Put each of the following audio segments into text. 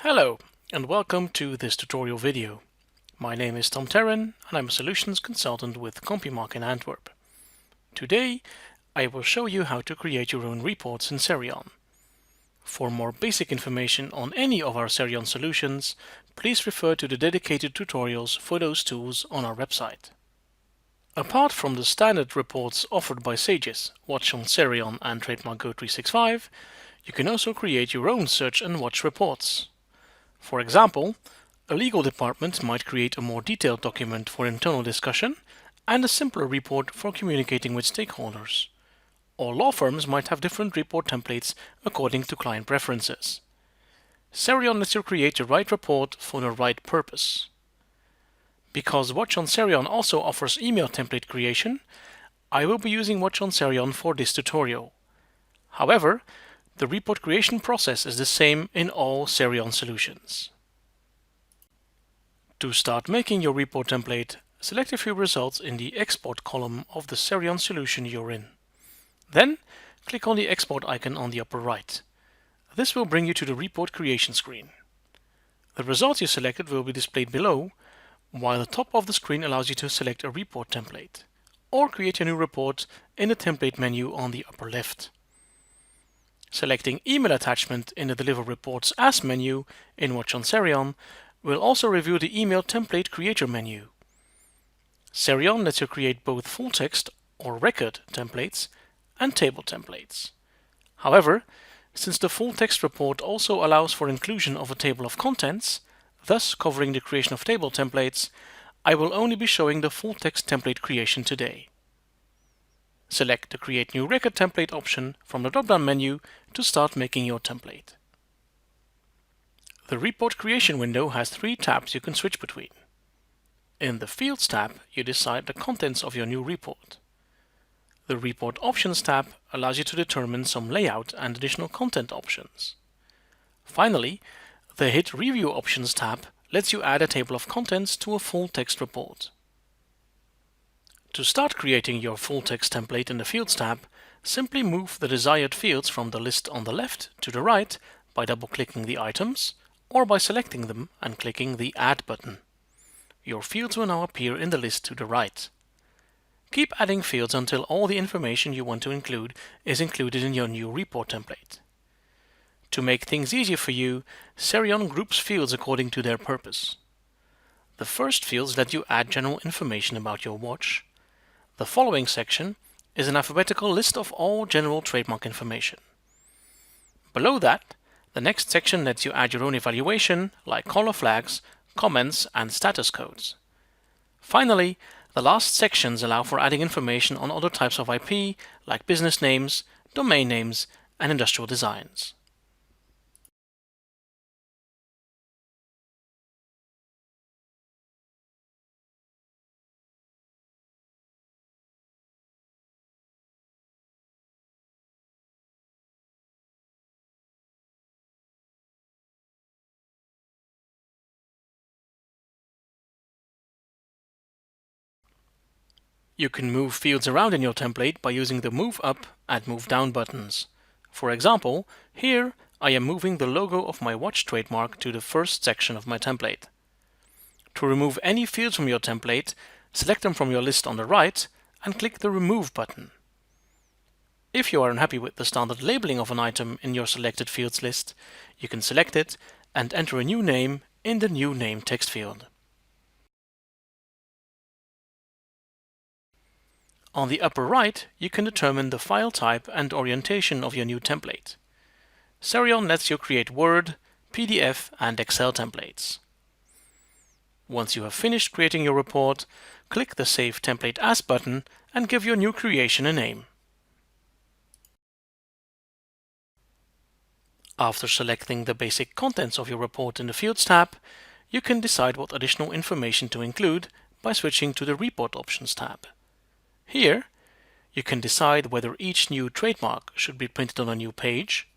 Hello and welcome to this tutorial video. My name is Tom Terran and I'm a solutions consultant with CompuMark in Antwerp. Today I will show you how to create your own reports in SERION. For more basic information on any of our SERION solutions, please refer to the dedicated tutorials for those tools on our website. Apart from the standard reports offered by Sages, Watch on SERION and Trademark Go 365, you can also create your own search and watch reports. For example, a legal department might create a more detailed document for internal discussion and a simpler report for communicating with stakeholders. Or law firms might have different report templates according to client preferences. SERION lets you create the right report for the right purpose. Because Watch on SERION also offers email template creation, I will be using Watch on SERION for this tutorial. However, the report creation process is the same in all SERION solutions. To start making your report template, select a few results in the Export column of the SERION solution you're in. Then, click on the Export icon on the upper right. This will bring you to the report creation screen. The results you selected will be displayed below, while the top of the screen allows you to select a report template, or create a new report in the template menu on the upper left. Selecting Email Attachment in the Deliver Reports As menu in Watch on SERION will also reveal the Email Template Creator menu. SERION lets you create both full text or record templates and table templates. However, since the full text report also allows for inclusion of a table of contents, thus covering the creation of table templates, I will only be showing the full text template creation today. Select the Create New Record Template option from the drop-down menu to start making your template. The report creation window has three tabs you can switch between. In the Fields tab, you decide the contents of your new report. The Report Options tab allows you to determine some layout and additional content options. Finally, the Hit Review Options tab lets you add a table of contents to a full text report. To start creating your full text template in the Fields tab, simply move the desired fields from the list on the left to the right by double-clicking the items, or by selecting them and clicking the Add button. Your fields will now appear in the list to the right. Keep adding fields until all the information you want to include is included in your new report template. To make things easier for you, SERION groups fields according to their purpose. The first fields let you add general information about your watch. The following section is an alphabetical list of all general trademark information. Below that, the next section lets you add your own evaluation, like color flags, comments, and status codes. Finally, the last sections allow for adding information on other types of IP, like business names, domain names, and industrial designs. You can move fields around in your template by using the Move Up and Move Down buttons. For example, here I am moving the logo of my watch trademark to the first section of my template. To remove any fields from your template, select them from your list on the right and click the Remove button. If you are unhappy with the standard labeling of an item in your selected fields list, you can select it and enter a new name in the New Name text field. On the upper right, you can determine the file type and orientation of your new template. SERION lets you create Word, PDF, and Excel templates. Once you have finished creating your report, click the Save Template As button and give your new creation a name. After selecting the basic contents of your report in the Fields tab, you can decide what additional information to include by switching to the Report Options tab. Here, you can decide whether each new trademark should be printed on a new page,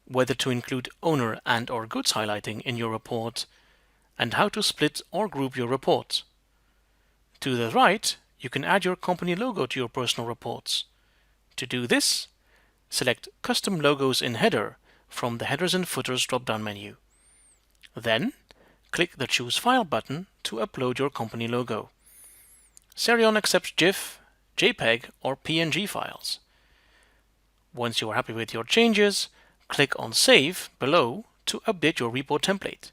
whether to include owner and/or goods highlighting in your report, and how to split or group your report. To the right, you can add your company logo to your personal reports. To do this, select Custom Logos in Header from the Headers and Footers drop-down menu. Then, click the Choose File button to upload your company logo. SERION accepts GIF, JPEG or PNG files. Once you are happy with your changes, click on Save below to update your report template.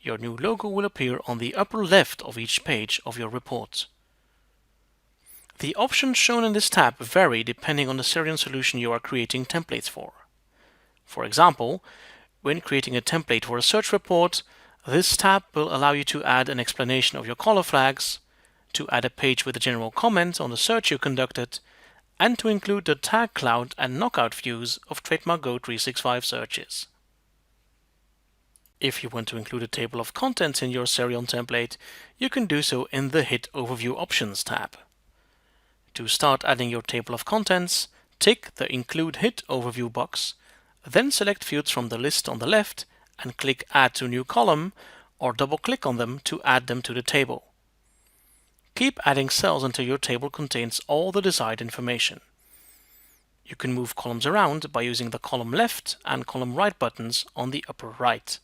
Your new logo will appear on the upper left of each page of your report. The options shown in this tab vary depending on the SERION solution you are creating templates for. For example, when creating a template for a search report, this tab will allow you to add an explanation of your caller flags, to add a page with a general comment on the search you conducted, and to include the tag cloud and knockout views of Trademark Go 365 searches. If you want to include a table of contents in your SERION template, you can do so in the HIT Overview Options tab. To start adding your table of contents, tick the Include HIT Overview box, then select fields from the list on the left and click Add to New Column or double-click on them to add them to the table. Keep adding cells until your table contains all the desired information. You can move columns around by using the column left and column right buttons on the upper right.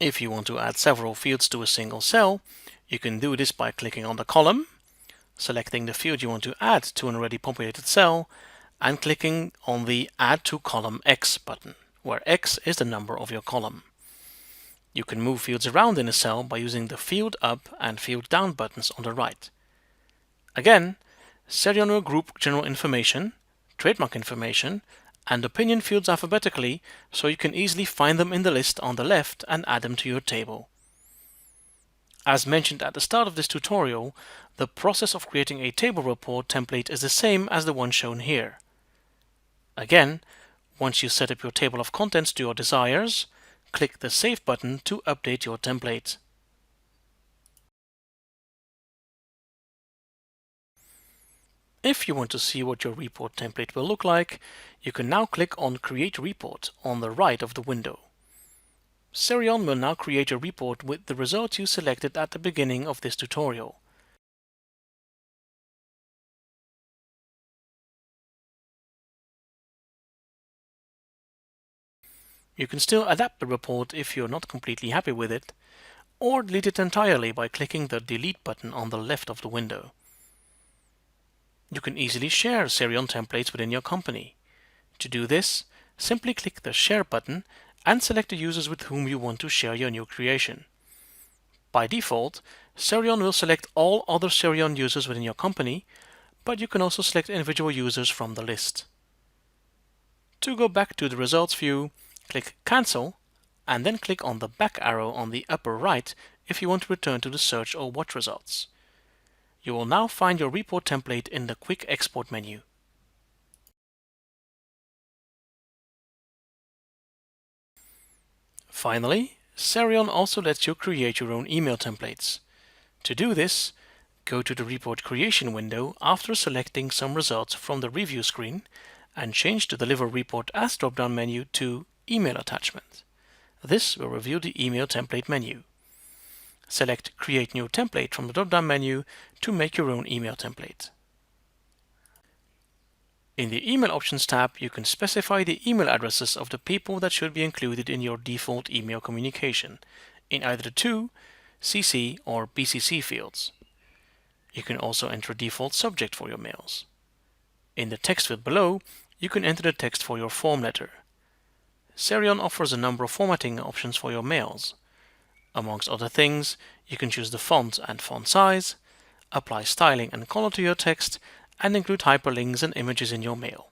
If you want to add several fields to a single cell, you can do this by clicking on the column, selecting the field you want to add to an already populated cell, and clicking on the Add to Column X button, where X is the number of your column. You can move fields around in a cell by using the Field Up and Field Down buttons on the right. Again, SERION will group general information, trademark information, and opinion fields alphabetically, so you can easily find them in the list on the left and add them to your table. As mentioned at the start of this tutorial, the process of creating a table report template is the same as the one shown here. Again, once you set up your table of contents to your desires, click the Save button to update your template. If you want to see what your report template will look like, you can now click on Create Report on the right of the window. SERION will now create a report with the results you selected at the beginning of this tutorial. You can still adapt the report if you're not completely happy with it, or delete it entirely by clicking the Delete button on the left of the window. You can easily share SERION templates within your company. To do this, simply click the Share button and select the users with whom you want to share your new creation. By default, SERION will select all other SERION users within your company, but you can also select individual users from the list. To go back to the results view, click Cancel and then click on the back arrow on the upper right if you want to return to the search or watch results. You will now find your report template in the Quick Export menu. Finally, SERION also lets you create your own email templates. To do this, go to the Report Creation window after selecting some results from the review screen and change the Deliver Report As drop-down menu to Email Attachment. This will reveal the email template menu. Select Create New Template from the drop-down menu to make your own email template. In the Email Options tab, you can specify the email addresses of the people that should be included in your default email communication, in either the To, CC or BCC fields. You can also enter a default subject for your mails. In the text field below, you can enter the text for your form letter. SERION offers a number of formatting options for your mails. Amongst other things, you can choose the font and font size, apply styling and color to your text, and include hyperlinks and images in your mail.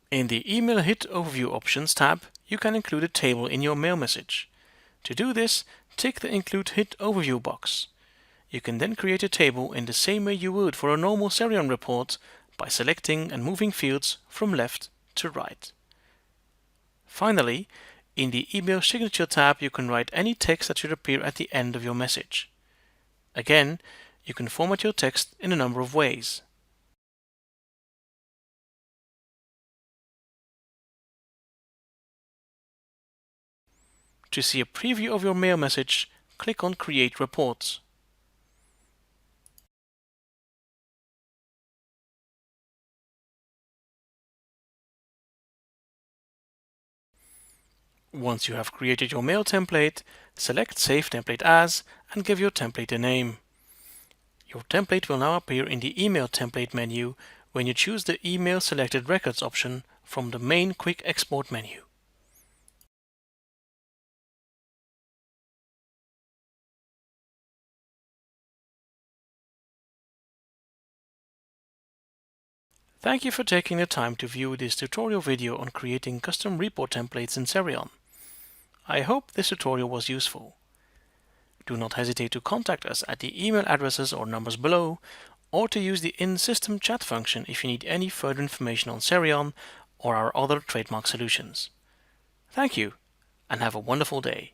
In the Email HIT Overview Options tab, you can include a table in your mail message. To do this, tick the Include HIT Overview box. You can then create a table in the same way you would for a normal SERION report by selecting and moving fields from left to right. Finally, in the Email Signature tab, you can write any text that should appear at the end of your message. Again, you can format your text in a number of ways. To see a preview of your mail message, click on Create Reports. Once you have created your mail template, select Save Template As and give your template a name. Your template will now appear in the Email Template menu when you choose the Email Selected Records option from the main Quick Export menu. Thank you for taking the time to view this tutorial video on creating custom report templates in SERION. I hope this tutorial was useful. Do not hesitate to contact us at the email addresses or numbers below, or to use the in-system chat function if you need any further information on SERION or our other trademark solutions. Thank you, and have a wonderful day.